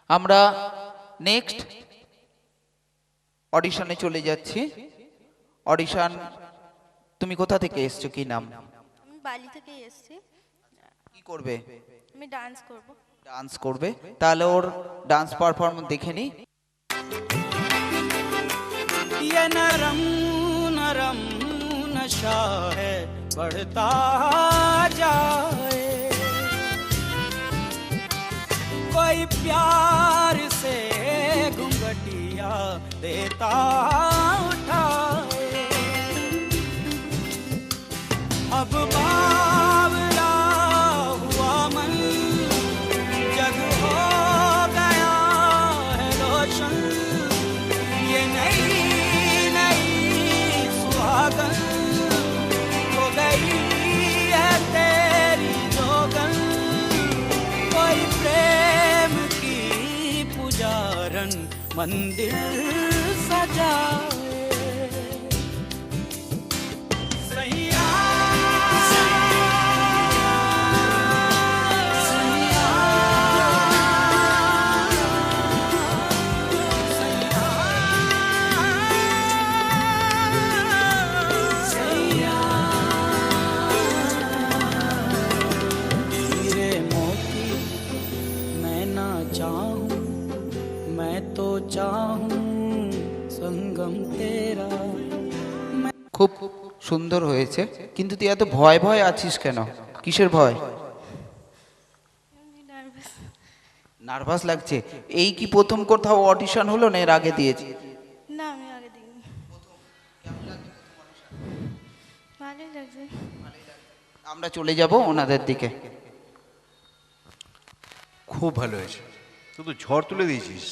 আমরা নেক্সট অডিশনে চলে যাচ্ছি। অডিশন, তুমি কোথা থেকে এসছো, কি নাম? আমি বালি থেকে এসেছি। কি করবে? আমি ডান্স করব। ডান্স করবে, তাহলে ওর ডান্স পারফরম্যান্স দেখে নি। ये नरम नरम नशा है बढ़ता जाए, कोई प्यार से घुंघटिया देता उठाए, अब बावला हुआ मन जग हो गया है रोशन, ये नई सुहागन हो गई है तेरी जोगन, कोई प्रेम की पुजारन मंदिर सजाए। सैया हीरे मोती मैं ना चाहूं, मैं तो चाहूं संगम तेरा। খুব সুন্দর হয়েছে, কিন্তু তুই এত ভয় ভয় আছিস কেন? কিসের ভয়? আমি নার্ভাস। নার্ভাস লাগছে? এই কি প্রথম কোথাও অডিশন হলো, না এর আগে দিয়েছি? না, আমি আগে দিইনি। ভালোই লাগছে। আমরা চলে যাব ওনাদের দিকে। খুব ভালো হয়েছে। তুই তো ঝড় তুলে দিয়েছিস,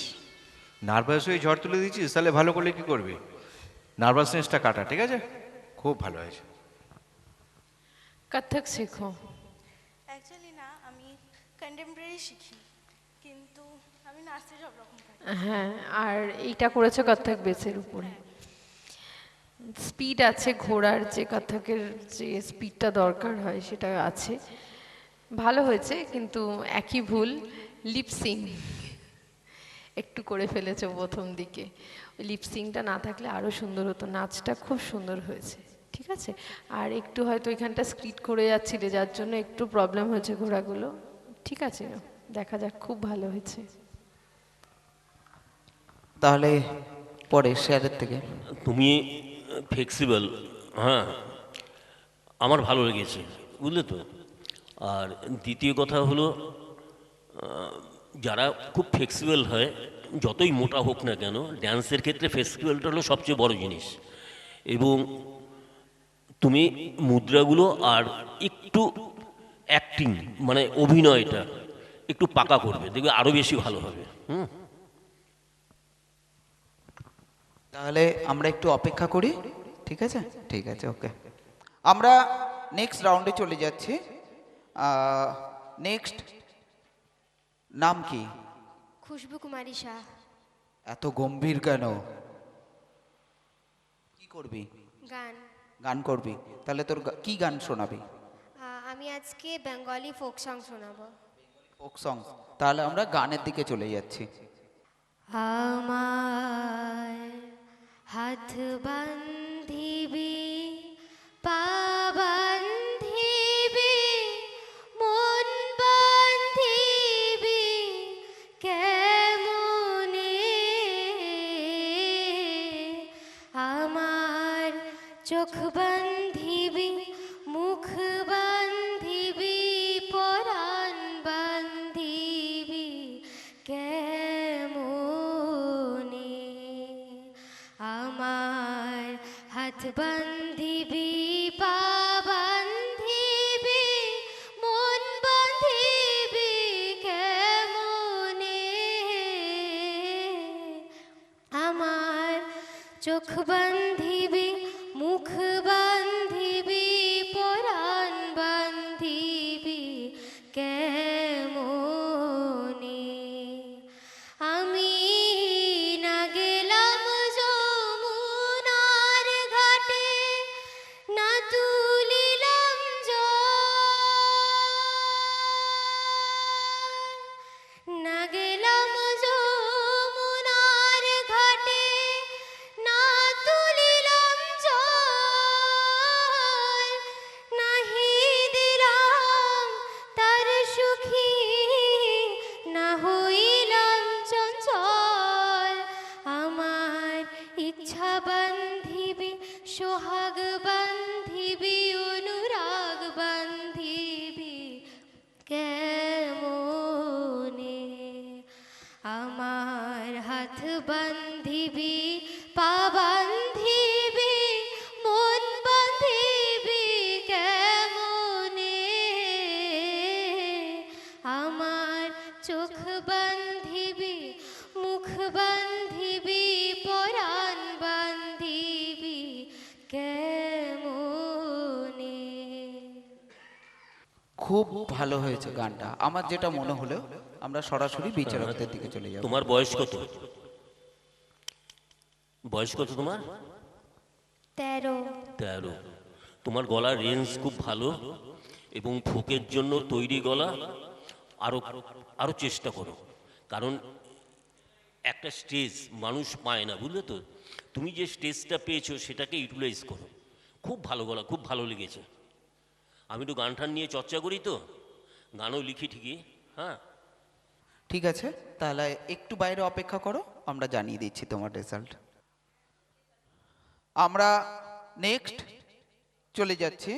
নার্ভাস হয়ে ঝড় তুলে দিয়েছিস, তাহলে ভালো করলে কি করবি? নার্ভাসনেসটা কাটা, ঠিক আছে? খুব ভালো হয়েছে। কত্থক শেখো। অ্যাকচুয়ালি না, আমি কন্টেম্পোরারি শিখি, কিন্তু আমি নাচতে সব রকম পারি। হ্যাঁ, আর এইটা করেছো কত্থক বেসের উপরে। স্পিড আছে, ঘোড়ার যে কত্থকের যে স্পিডটা দরকার হয় সেটা আছে। ভালো হয়েছে, কিন্তু একই ভুল, লিপসিং একটু করে ফেলেছো প্রথম দিকে। ওই লিপসিংটা না থাকলে আরও সুন্দর হতো। নাচটা খুব সুন্দর হয়েছে, ঠিক আছে। আর একটু হয়তো এখানটা স্কিড করে যাচ্ছিলে, যার জন্য একটু প্রবলেম হয়েছে ঘোড়াগুলো। ঠিক আছে, দেখা যাক, খুব ভালো হয়েছে। তাহলে পরে স্যারের থেকে। তুমি ফ্লেক্সিবল, হ্যাঁ, আমার ভালো লেগেছে, বুঝলে তো। আর দ্বিতীয় কথা হলো, যারা খুব ফ্লেক্সিবল হয়, যতই মোটা হোক না কেন, ড্যান্সের ক্ষেত্রে ফ্লেক্সিবলটা হলো সবচেয়ে বড় জিনিস। এবং তুমি মুদ্রাগুলো আর একটু অ্যাক্টিং, মানে অভিনয়টা একটু পাকা করবে, দেখবে আরও বেশি ভালো হবে। তাহলে আমরা একটু অপেক্ষা করি, ঠিক আছে? ঠিক আছে, ওকে। আমরা নেক্সট রাউন্ডে চলে যাচ্ছি। নেক্সট নাম কি? খুশবু কুমারী শাহ। এত গম্ভীর কেন? কি করবি? গান। গান করবি? তাহলে তোর কি গান শোনাবি? আমি আজকে বেঙ্গলি ফোক সং শোনাবো। Folk song? তাহলে আমরা গানের দিকে চলে যাচ্ছি। আমার হাত বান্ধিবি, পা বান্ধিবি, মন বান্ধিবি কেমনে, আমার চোখ বান্ধিবি, মুখ বান্ধিবি, পরাণ বান্ধিবি কেমনে, আমার হাত বান্ধিবি, পা বান্ধিবি, মন বান্ধিবি কেমনে, আমার চোখ বান্ধিবি, মুখ বান্ধিবি, পরাণ বান্ধিবি কেমনে, আমি না গেলাম যমুনার ঘাটে, না তুলিলাম জল, না গেলাম খুব ভালো হয়েছে গানটা। আমার যেটা মনে হলো, আমরা সরাসরি বিচারকদের দিকে চলে যাব। তোমার বয়স কত? বয়স কত তোমার? 13। 13। তোমার গলার রেঞ্জ খুব ভালো এবং ফোকের জন্য তৈরি গলা। আরো আরো চেষ্টা করো, কারণ একটা স্টেজ মানুষ পায় না, বুঝলে তো? তুমি যে স্টেজটা পেয়েছো সেটাকে ইউটিলাইজ করো। খুব ভালো গলা, খুব ভালো লেগেছে। আমি তো গান টান নিয়ে চর্চা করি, তো গানও লিখি ঠিকই। হ্যাঁ, ঠিক আছে, তাহলে একটু বাইরে অপেক্ষা করো, আমরা জানিয়ে দিচ্ছি তোমার রেজাল্ট। আমরা নেক্সট চলে যাচ্ছি,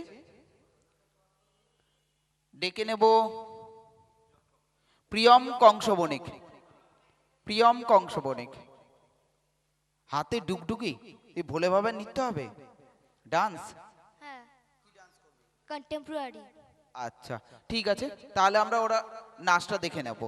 ডেকে নেব প্রিয়ম কংস বণিক। প্রিয়ম কংস বণিক, হাতে ডুগডুগি, এই ভোলে বাবার নিতে হবে ডান্স। হ্যাঁ, কন্টেম্পোরারি। আচ্ছা ঠিক আছে, তাহলে আমরা ওরা নাচটা দেখে নেব।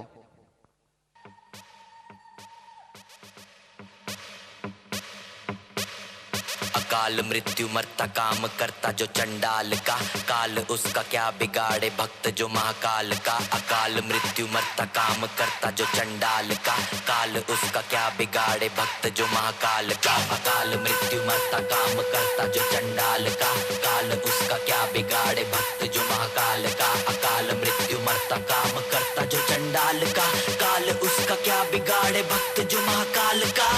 अकाल मृत्यु मरता काम करता जो चंडाल का, काल उसका क्या बिगाड़े भक्त जो महाकाल का। अकाल मृत्यु मरता काम करता जो चंडाल का, काल उसका क्या बिगाड़े भक्त जो महाकाल का। अकाल मृत्यु मरता काम करता जो चंडाल का, काल उसका क्या बिगाड़े भक्त जो महाकाल का। अकाल मृत्यु मरता काम करता जो चंडाल का, काल उसका क्या बिगाड़े भक्त जो महाकाल का।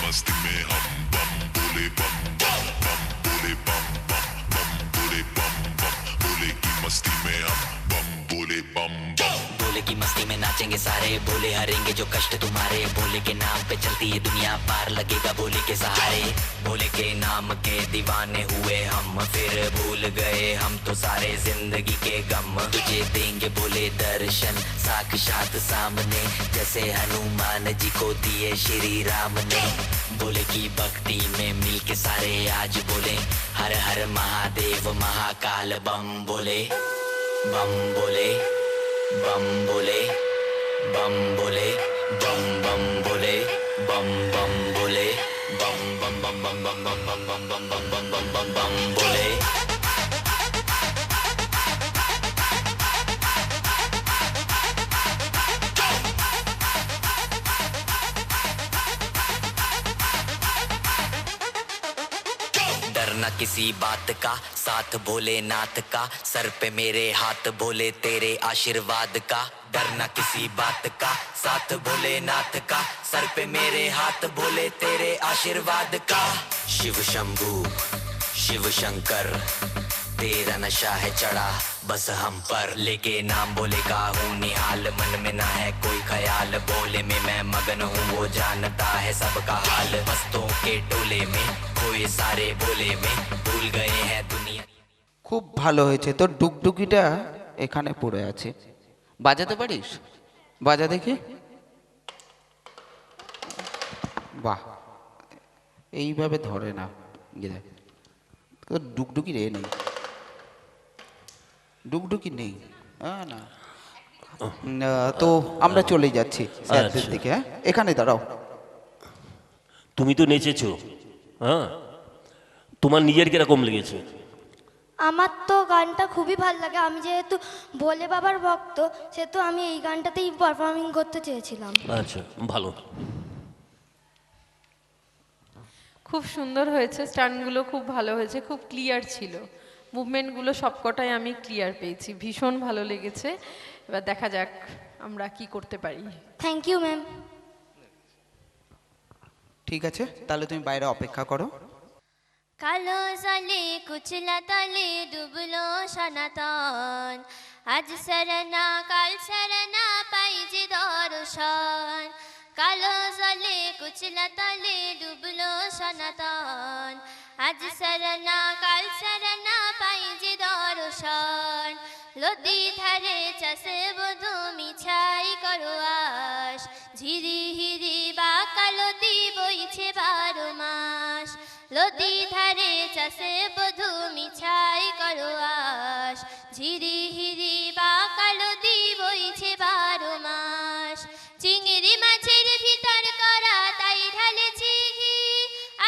मस्ती में हम बम बोले, बम बम बम बोले, बम बम बम बोले, बम बम बोले की मस्ती में हम बम बोले, बम बम। भोले की मस्ती में नाचेंगे सारे, भोले हरेंगे जो कष्ट तुम्हारे। भोले के नाम पे चलती है दुनिया, पार लगेगा भोले के सहारे। भोले के नाम के दीवाने हुए हम, फिर भूल गए हम तो सारे जिंदगी के गम। तुझे देंगे भोले दर्शन साक्षात सामने, जैसे हनुमान जी को दिए श्री राम ने। भोले की भक्ति में मिल के सारे आज बोले, हर हर महादेव महाकाल बम बोले, बम बोले, बम बोले, बम बोले, बम बम बोले, बम बम बोले, बम बम बम बम बम बम बम बम बम बम बम बम बम बम बोले। डरना किसी बात का, साथ भोलेनाथ का, सर पे मेरे हाथ भोले तेरे आशीर्वाद का। डरना किसी बात का, साथ भोलेनाथ का, सर पे मेरे हाथ भोले तेरे आशीर्वाद का। शिव शंभू शिव शंकर, तेरा नशा है चढ़ा बस हम पर। लेके नाम भोले का हूँ निहाल, मन में ना है कोई ख्याल। भोले में मैं मगन हूँ, वो जानता है सबका हाल। मस्तों के टोले में खोए सारे भोले में, भूल गए हैं दुनिया। খুব ভালো হয়েছে। তোর ডুগডুগিটা এখানে পড়ে আছে, বাজাতে পারিস? বাজা দেখি। বাহ, এইভাবে ধরে না, গিয়ে তোর ডুগডুগি রে নেই, ডুগডুগি নেই। না, তো আমরা চলে যাচ্ছি স্যারদের আচ্ছা। দিকে। হ্যাঁ, এখানে দাঁড়াও। তুমি তো নেচেছো, হ্যাঁ, তোমার নিজের কিরকম লেগেছে? আমার তো গানটা খুবই ভালো লাগে। আমি যেহেতু ভোলে বাবার ভক্ত, সেহেতু আমি এই গানটাতেই পারফর্মিং করতে চেয়েছিলাম। আচ্ছা, ভালো। খুব সুন্দর হয়েছে, স্টান্টগুলো খুব ভালো হয়েছে, খুব ক্লিয়ার ছিল, মুভমেন্টগুলো সবকটাই আমি ক্লিয়ার পেয়েছি, ভীষণ ভালো লেগেছে। এবার দেখা যাক আমরা কি করতে পারি। Thank you ma'am. ঠিক আছে, তাহলে তুমি বাইরে অপেক্ষা করো। কালো জলে কুচলা তলে ডুবলো সনাতন, আজ সরনা কাল সরনা পাই যে দর্শন। কালো জলে কুচলা তলে ডুবলো সনাতন, আজ সরনা কাল সরনা পাই যে দর্শন। লদি ধারে চাষে বধু মিছাই করো আস, ঝিরি হিরি বা কালতি বইছে 12 মাস। লদি ধারে চাষে বধু মিছাই করো আস, ঝিরি হিরি বা কালতি বইছে 12 মাস। চিংড়ি মাছের ভিতর করা তাই ঢালেছি ঘি,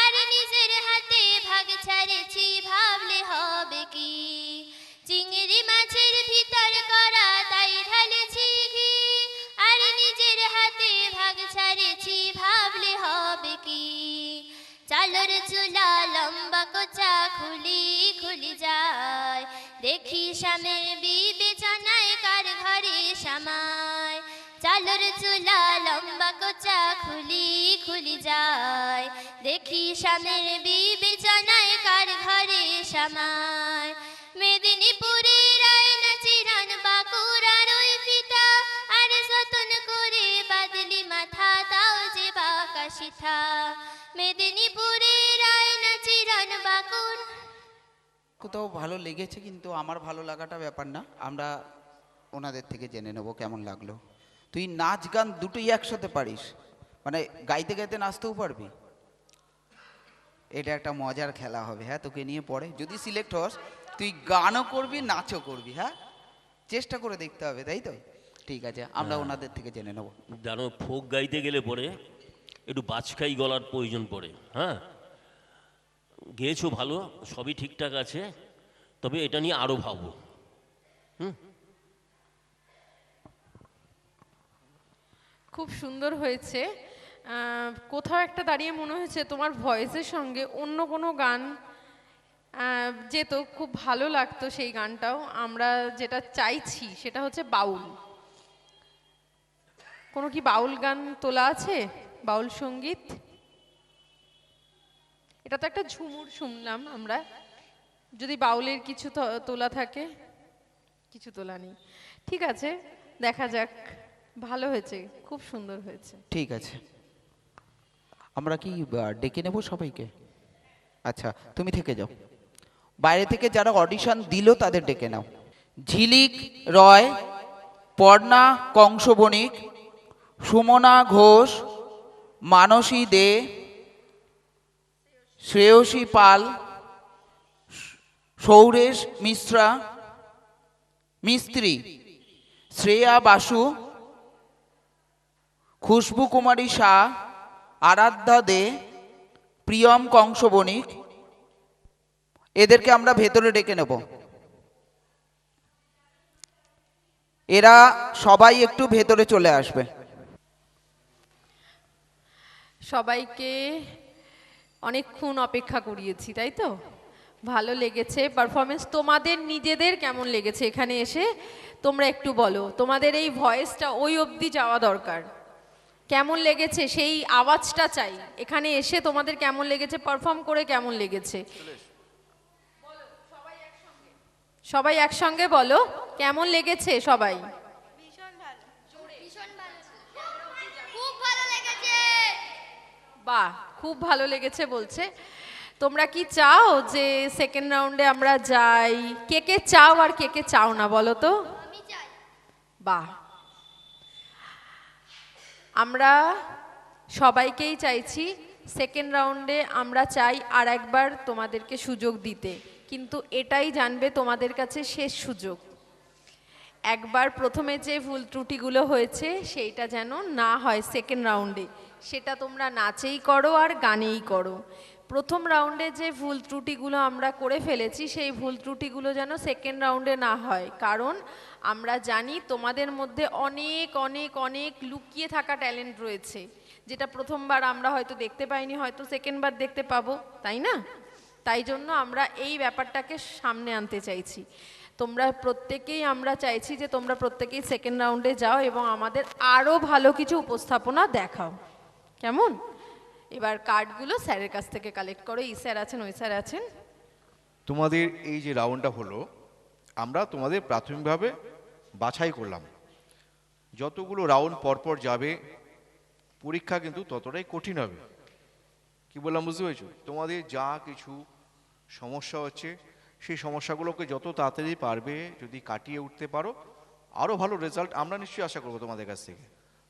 আর নিজের হাতে ভাগ ছাড়েছি ভাবলে হবে কি, চিংড়ি মাছের ভিতর করা তাই ঢালেছি ঘি, আর নিজের হাতে ভাগ ছাড়েছি ভাবলে হবে কি, চালর চুলা লম্বা কোচা খুলি খুলি যায়, দেখি স্বামীর বিবেচনায় কার ঘরে সামায়, চালর চুলা লম্বা কোচা খুলি খুলি যায়, দেখি স্বামীর বিবেচনায় কার ঘরে সামায়, মেদিনীপুরের আয়না চিরান বাঁকুড়ার ওই ফিতা, আর যতন করে বাদলি মাথা তাও যে বাঁকা সিথা, মেদিনীপুরের আয়না চিরান বাঁকুড়া। কোথাও ভালো লেগেছে, কিন্তু আমার ভালো লাগাটা ব্যাপার না, আমরা ওনাদের থেকে জেনে নেবো কেমন লাগলো। তুই নাচ গান দুটোই একসাথে পারিস, মানে গাইতে গাইতে নাচতেও পারবি। এটা একটা মজার খেলা হবে, হ্যাঁ তোকে নিয়ে পড়ে যদি সিলেক্ট হস তুই গানও করবি নাচও করবি, হ্যাঁ চেষ্টা করে দেখতে হবে, তাই তো? ঠিক আছে, আমরা ওনাদের থেকে জেনে নেবো। জানো ফোক গাইতে গেলে পরে একটু বাজখাই গলার প্রয়োজন পড়ে। হ্যাঁ, গেয়েছো ভালো, সবই ঠিকঠাক আছে, তবে এটা নিয়ে আরও ভাবো। খুব সুন্দর হয়েছে। কোথাও একটা দাঁড়িয়ে মনে হয়েছে তোমার ভয়েসের সঙ্গে অন্য কোনো গান যেত, খুব ভালো লাগতো সেই গানটাও। আমরা যেটা চাইছি সেটা হচ্ছে বাউল। কোনো কি বাউল গান তোলা আছে? বাউল সঙ্গীত? এটা তো একটা ঝুমুর শুনলাম আমরা, যদি বাউলের কিছু তোলা থাকে। কিছু তোলা নেই, ঠিক আছে, দেখা যাক। ভালো হয়েছে, খুব সুন্দর হয়েছে। ঠিক আছে, আমরা কি ডেকে নেব সবাইকে? আচ্ছা তুমি থেকে যাও, বাইরে থেকে যারা অডিশন দিল তাদের ডেকে নাও। ঝিলিক রয়, পর্ণা কংস বণিক, সুমনা ঘোষ, মানসী দে, শ্রেয়সী পাল, সৌরেশ মিস্ত্রি, শ্রেয়া বাসু, খুশবু কুমারী শাহ, আরাধ্যা দে, প্রিয়ম কংস বণিক, এদেরকে আমরা ভেতরে ডেকে নেব। এরা সবাই একটু ভেতরে চলে আসবে। সবাইকে অনেকক্ষণ অপেক্ষা করিয়েছি, তাই তো? ভালো লেগেছে পারফরমেন্স। তোমাদের নিজেদের কেমন লেগেছে এখানে এসে তোমরা একটু বলো। তোমাদের এই ভয়েসটা ওই অবধি যাওয়া দরকার। কেমন লেগেছে সেই আওয়াজটা চাই। এখানে এসে তোমাদের কেমন লেগেছে, পারফর্ম করে কেমন লেগেছে? সবাই একসঙ্গে বলো কেমন লেগেছে সবাই। খুব ভালো লেগেছে। বাহ, খুব ভালো লেগেছে বলছে। তোমরা কি চাও যে সেকেন্ড রাউন্ডে আমরা যাই? কে কে চাও আর কে কে চাও না বলো তো? আমি চাই। বাহ, আমরা সবাইকেই চাইছি সেকেন্ড রাউন্ডে। আমরা চাই আর একবার তোমাদেরকে সুযোগ দিতে, কিন্তু এটাই জানবে তোমাদের কাছে শেষ সুযোগ। একবার প্রথমে যে ভুল ত্রুটিগুলো হয়েছে সেইটা যেন না হয় সেকেন্ড রাউন্ডে, সেটা তোমরা নাচেই করো আর গানেই করো। প্রথম রাউন্ডে যে ভুল ত্রুটিগুলো আমরা করে ফেলেছি সেই ভুল ত্রুটিগুলো যেন সেকেন্ড রাউন্ডে না হয়, কারণ আমরা জানি তোমাদের মধ্যে অনেক অনেক অনেক লুকিয়ে থাকা ট্যালেন্ট রয়েছে, যেটা প্রথমবার আমরা হয়তো দেখতে পাইনি, হয়তো সেকেন্ডবার দেখতে পাবো, তাই না? তাই জন্য আমরা এই ব্যাপারটাকে সামনে আনতে চাইছি। তোমরা প্রত্যেকেই, আমরা চাইছি যে তোমরা প্রত্যেকেই সেকেন্ড রাউন্ডে যাও এবং আমাদের আরও ভালো কিছু উপস্থাপনা দেখাও, কেমন? এবার কার্ডগুলো স্যারের কাছ থেকে কালেক্ট করো। এই স্যার আছেন, ওই স্যার আছেন। তোমাদের এই যে রাউন্ডটা হলো, আমরা তোমাদের প্রাথমিকভাবে বাছাই করলাম। যতগুলো রাউন্ড পরপর যাবে পরীক্ষা কিন্তু ততটাই কঠিন হবে। কি বললাম বুঝতে পেরেছো? তোমাদের যা কিছু সমস্যা হচ্ছে সেই সমস্যাগুলোকে যত তাড়াতাড়ি পারবে যদি কাটিয়ে উঠতে পারো, আরও ভালো রেজাল্ট আমরা নিশ্চয়ই আশা করবো তোমাদের কাছ থেকে।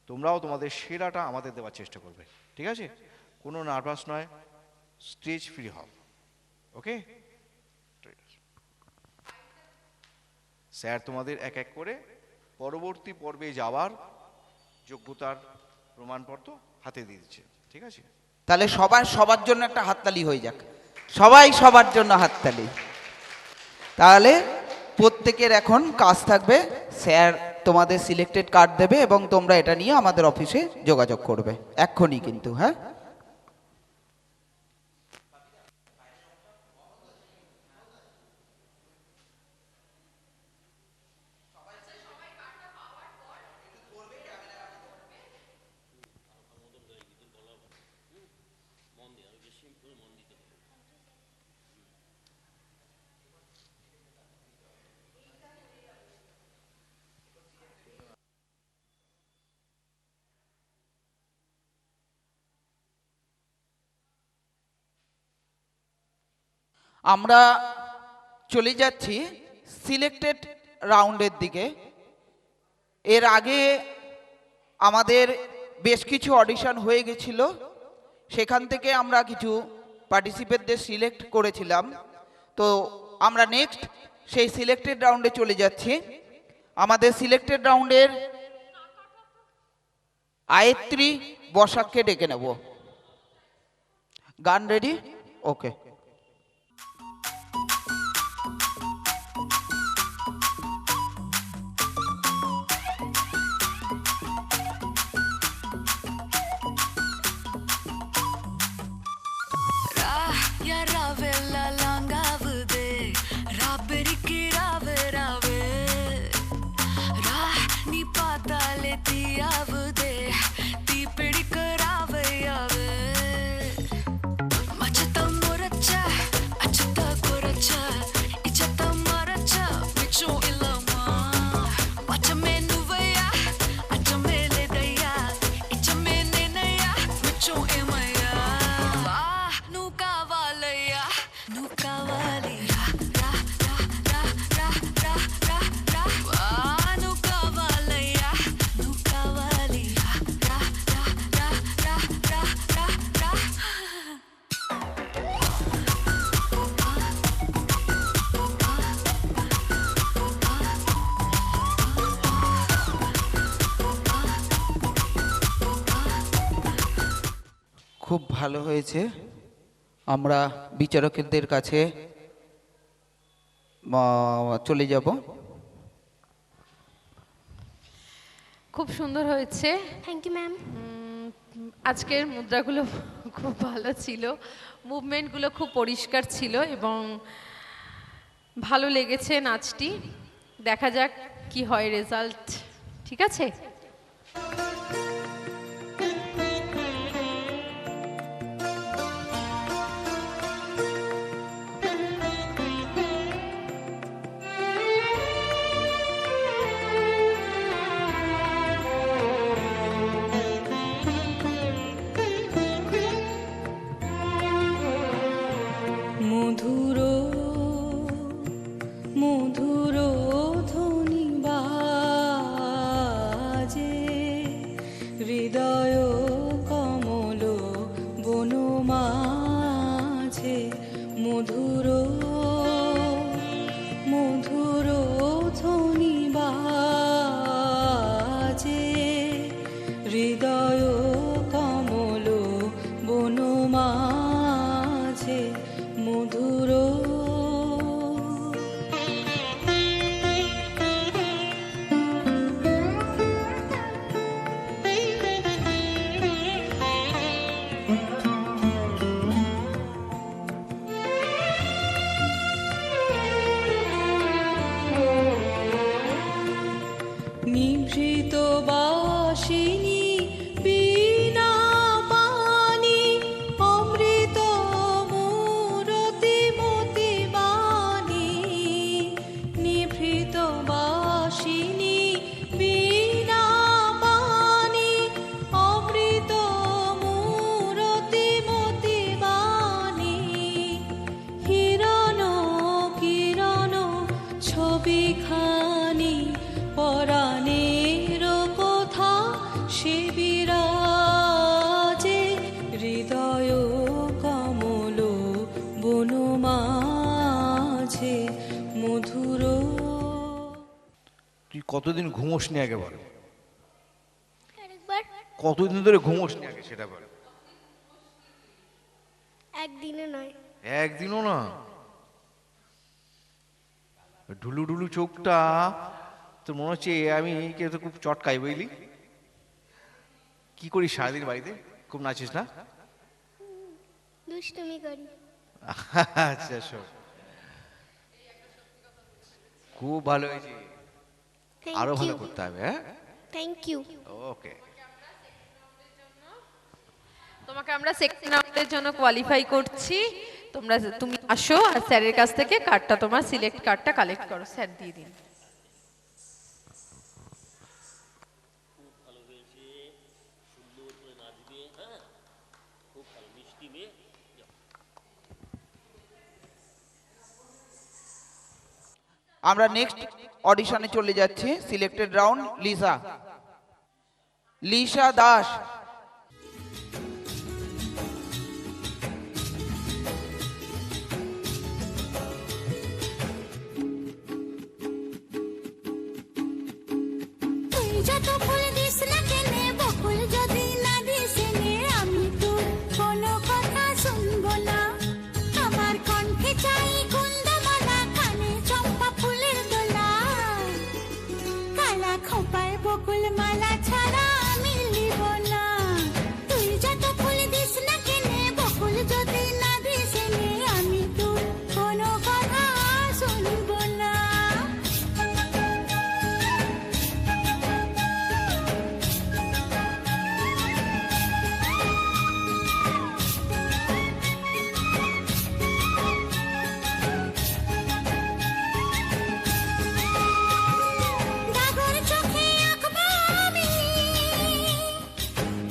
তোমরাও তোমাদের সেরাটা আমাদের দেওয়ার চেষ্টা করবে, ঠিক আছে? কোনো নার্ভাস নয়, স্টেজ ফ্রি হও, ওকে? স্যার তোমাদের এক এক করে পরবর্তী পর্বে যাওয়ার যোগ্যতার প্রমাণপত্র হাতে দিয়ে দিচ্ছে, ঠিক আছে? তাহলে সবার জন্য একটা হাততালি হয়ে যাক। সবাই সবার জন্য হাততালি। তাহলে প্রত্যেকের এখন কাজ থাকবে, স্যার তোমাদের সিলেক্টেড কার্ড দেবে এবং তোমরা এটা নিয়ে আমাদের অফিসে যোগাযোগ করবে এক্ষুনি কিন্তু। হ্যাঁ, আমরা চলে যাচ্ছি সিলেক্টেড রাউন্ডের দিকে। এর আগে আমাদের বেশ কিছু অডিশন হয়ে গেছিল, সেখান থেকে আমরা কিছু পার্টিসিপেটদের সিলেক্ট করেছিলাম। তো আমরা নেক্সট সেই সিলেক্টেড রাউন্ডে চলে যাচ্ছি। আমাদের সিলেক্টেড রাউন্ডের আয়েত্রী বসাককে ডেকে নেব। গান রেডি? ওকে। খুব ভালো হয়েছে। আমরা বিচারকদের কাছে চলে যাব। খুব সুন্দর হয়েছে। Thank you ma'am. আজকের মুদ্রাগুলো খুব ভালো ছিল, মুভমেন্টগুলো খুব পরিষ্কার ছিল এবং ভালো লেগেছে নাচটি। দেখা যাক কি হয় রেজাল্ট। ঠিক আছে? মধুর মধুর ধ্বনি বাজে হৃদয় কমল বন মাঝে। মধুর মধুর ধ্বনি বাজে হৃদয় কমল বন মাঝে। মধুর নিভৃত বাসিনী বিনা পানি অমৃত মূরতি মতি বাণী। নিভৃত বাসিনী বিনা পানি অমৃত মূরতি মতি বাণী। হিরণ কিরণ ছবি খানি পরাণের কথা সে বিরাজে হৃদয় কমল বন মাঝে। মধুর। তুই কতদিন ঘুমোস নি আগে বল? আরেকবার। কতদিন ধরে ঘুমোস নি আগে সেটা বল। একদিনে নয়। একদিনও না? ঢুলু ঢুলু চোখটা তো মনে হচ্ছে আমি কে তো খুব চটকাই, বুঝলি? কি করিস সারাদিন বাড়িতে? খুব নাচিস না? দুষ্টুমি করি। আচ্ছা, শোন, খুব ভালো হয়েছে, আরো ভালো করতে হবে। হ্যাঁ, থ্যাংক ইউ। ওকে। তোমাকে আমরা সেকেন্ড রাউন্ডের জন্য কোয়ালিফাই করছি। তুমি আসো আর স্যারের কাছ থেকে কার্ডটা, তোমার সিলেক্ট কার্ডটা কালেক্ট করো, স্যার দিয়ে দিন। আমরা নেক্সট অডিশনে চলে যাচ্ছি। Selected round Lisa Das. তুই যত ফুল দিস না কেনে, বকুল যদি না দিস নে, আমি তোর কোনো কথা শুনবো না। আমার কণ্ঠে চাই কুন্দমালা, কানে চম্পা ফুলের দোলা, কালা খোপায় বকুল মালা ছাড়া আমি লিব না। তুই যত ফুল দিস না কেনে, বকুল যদি না দিস নে, আমি তোর কোনো কথা শুনবো না। ডাগর চোখে আঁকবো আমি,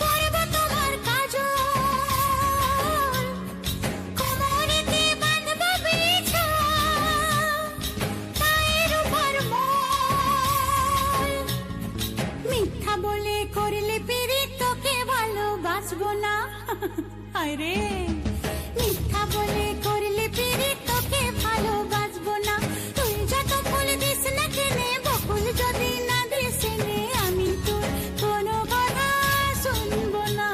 পরবো তোমার কাজল, কোমরেতে বাঁধবো বিছা, পায়ের উপর মল। মিথ্যা বলে করলে পিরিত, তোকে ভালোবাসবো না। আরে মিথ্যা বলে করলে পিরিত, তোকে ভালোবাসবো না। তুই যত ফুল দিস না কেনে, বকুল যদি না দিস নে, আমি তোর কোনো কথা শুনবো না।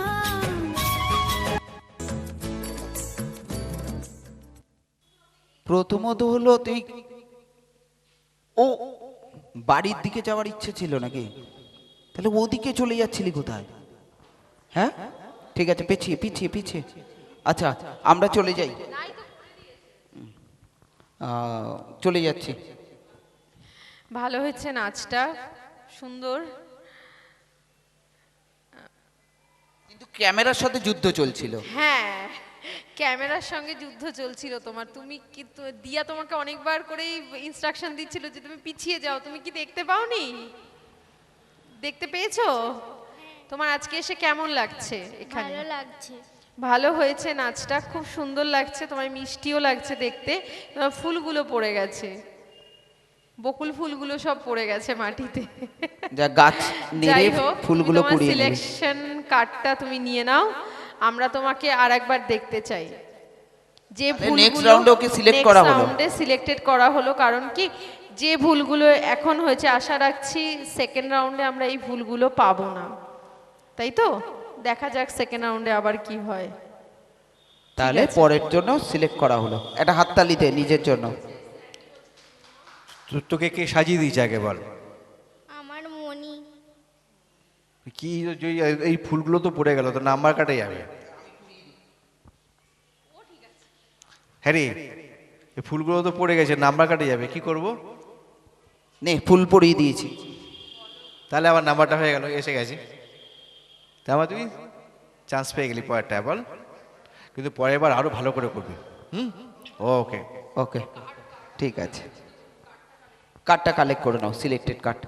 প্রথমত হলো তুই ও বাড়ির দিকে যাওয়ার ইচ্ছে ছিল নাকি? তাহলে ওদিকে চলে যাচ্ছিলি কোথায়? হ্যাঁ, ঠিক আছে, পিছিয়ে পিছিয়ে পিছিয়ে। আচ্ছা, আমরা চলে যাই। চলে যাচ্ছি। ভালো হয়েছে নাচটা, সুন্দর। কিন্তু ক্যামেরার সাথে যুদ্ধ চলছিল। হ্যাঁ, ক্যামেরার সঙ্গে যুদ্ধ চলছিল তোমার। তুমি কি দিয়া তোমাকে অনেকবার করেই ইনস্ট্রাকশন দিচ্ছিল যে তুমি পিছিয়ে যাও, তুমি কি দেখতে পাওনি? দেখতে পেয়েছো? তোমার আজকে এসে কেমন লাগছে এখানে? ভালো লাগছে। ভালো হয়েছে নাচটা, খুব সুন্দর লাগছে, তোমার মিষ্টিও লাগছে দেখতে। তোমার ফুলগুলো পড়ে গেছে, বকুল ফুলগুলো সব পড়ে গেছে মাটিতে। যা গাছ নেড়ে যাই হোক, ফুলগুলো তোমার কুড়িয়ে নেবে। সিলেকশন কার্ডটা তুমি নিয়ে নাও, আমরা তোমাকে আরেকবার দেখতে চাই। যে নেক্সট রাউন্ডে ওকে সিলেক্ট করা হলো। রাউন্ডে সিলেক্টেড করা হলো, কারণ কি যে ভুলগুলো এখন হয়েছে, আশা রাখছি সেকেন্ড রাউন্ডে আমরা এই ভুলগুলো পাবো না, তাই তো? দেখা যাক সেকেন্ড রাউন্ডে আবার কি হয়। তাহলে পরের জন্য সিলেক্ট করা হলো। একটা হাততালিতে নিজের জন্য। তোকে কে সাজিয়ে দিয়েছে আগে বল? আমার মনি। কি এই ফুলগুলো তো পড়ে গেল, তো নাম্বার কাটে যাবে। হ্যাঁ রে, এই ফুলগুলো তো পড়ে গেছে, নাম্বার কাটে যাবে, কি করব? নে, ফুল পরিয়ে দিয়েছি। তাহলে আমার নাম্বারটা হয়ে গেল, এসে গেছে। তারপর তুই চান্স পেয়ে গেলি পরেরটা, বল। কিন্তু পরের বার আরো ভালো করে করবি। ওকে ওকে, ঠিক আছে। কার্ডটা কালেক্ট করে নাও, সিলেক্টেড কার্ড।